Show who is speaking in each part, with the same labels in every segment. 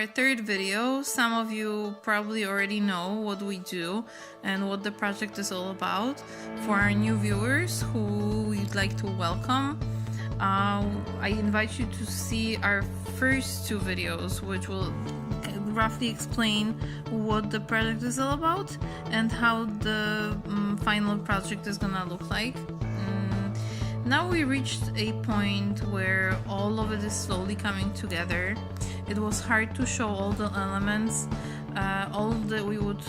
Speaker 1: our third video. Some of you probably already know what we do and what the project is all about. For our new viewers who we'd like to welcome, I invite you to see our first two videos, which will roughly explain what the project is all about and how the final project is gonna look like. Now we reached a point where all of it is slowly coming together. It was hard to show all the elements. All that we would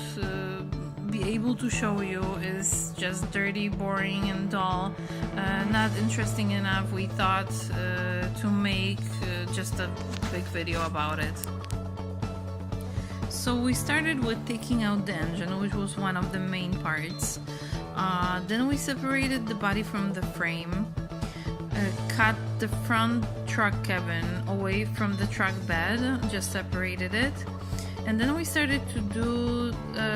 Speaker 1: be able to show you is just dirty, boring and dull, not interesting enough, we thought, to make just a big video about it. So we started with taking out the engine, which was one of the main parts. Then we separated the body from the frame, cut the front truck cabin away from the truck bed, just separated it. And then we started to do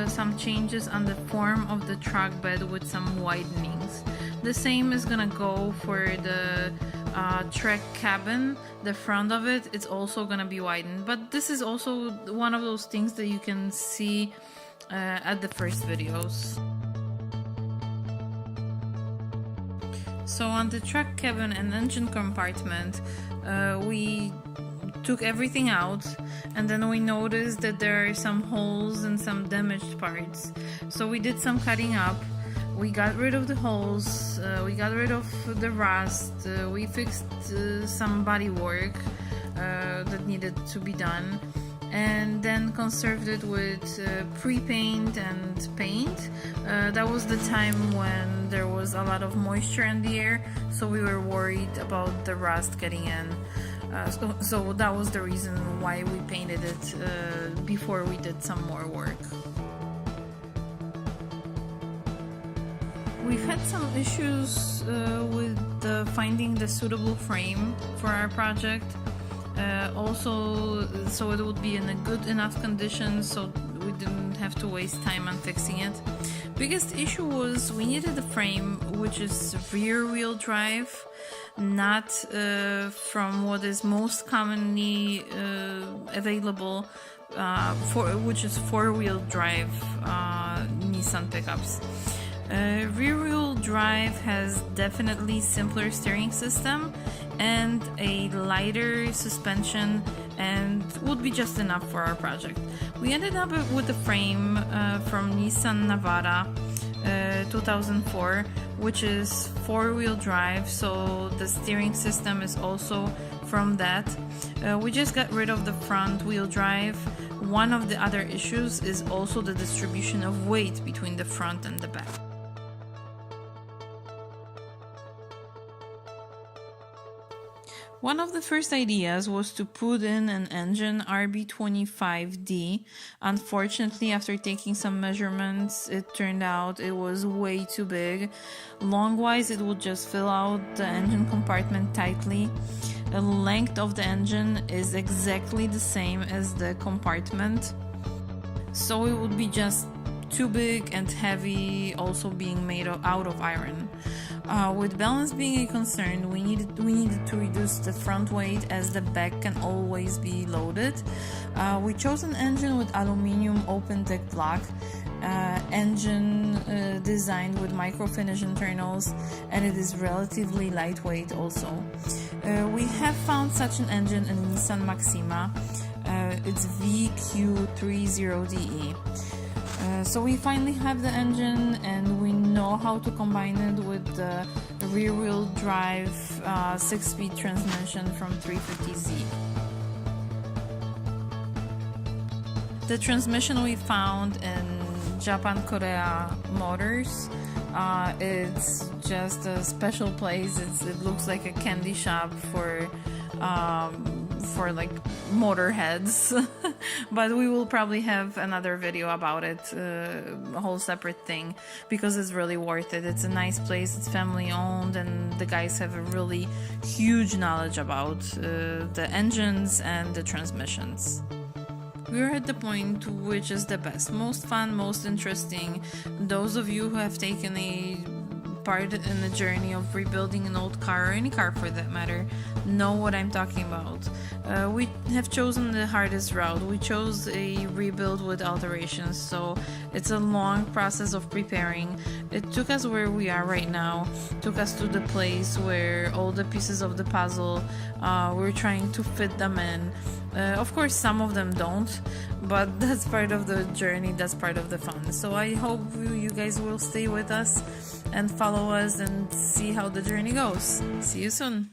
Speaker 1: some changes on the form of the truck bed with some widenings. The same is gonna go for the truck cabin. The front of it, it's also gonna be widened. But this is also one of those things that you can see at the first videos. So on the truck cabin and engine compartment, we took everything out, and then we noticed that there are some holes and some damaged parts. So we did some cutting up. We got rid of the holes, we got rid of the rust, we fixed some body work that needed to be done, and then conserved it with pre-paint and paint. That was the time when there was a lot of moisture in the air, so we were worried about the rust getting in. So that was the reason why we painted it before we did some more work. We've had some issues with finding the suitable frame for our project. Also, so it would be in a good enough condition so we didn't have to waste time on fixing it. Biggest issue was we needed a frame which is rear wheel drive, not from what is most commonly available, which is four-wheel drive Nissan pickups. Rear-wheel drive has definitely simpler steering system and a lighter suspension, and would be just enough for our project. We ended up with a frame from Nissan Navara 2004, which is four-wheel drive, so the steering system is also from that. We just got rid of the front wheel drive. One of the other issues is also the distribution of weight between the front and the back. One of the first ideas was to put in an engine RB25D. Unfortunately, after taking some measurements, it turned out it was way too big. Long-wise, it would just fill out the engine compartment tightly. The length of the engine is exactly the same as the compartment, so it would be just too big and heavy, also being made out of iron. With balance being a concern, we needed to reduce the front weight as the back can always be loaded. We chose an engine with aluminum open deck block, engine designed with micro finish internals, and it is relatively lightweight also. We have found such an engine in Nissan Maxima. It's VQ30DE. So we finally have the engine, and we know how to combine it with the rear-wheel drive 6-speed transmission from 350Z. The transmission we found in Japan Korea Motors, it's just a special place. It looks like a candy shop for like motorheads. But we will probably have another video about it, a whole separate thing, because it's really worth it. It's a nice place, it's family owned, and the guys have a really huge knowledge about the engines and the transmissions. We're at the point which is the best, most fun, most interesting. Those of you who have taken a part in the journey of rebuilding an old car, or any car for that matter, know what I'm talking about. We have chosen the hardest route. We chose a rebuild with alterations, so it's a long process of preparing. It took us where we are right now, took us to the place where all the pieces of the puzzle, we're trying to fit them in. Of course, some of them don't, but that's part of the journey, that's part of the fun. So I hope you guys will stay with us and follow us and see how the journey goes. See you soon.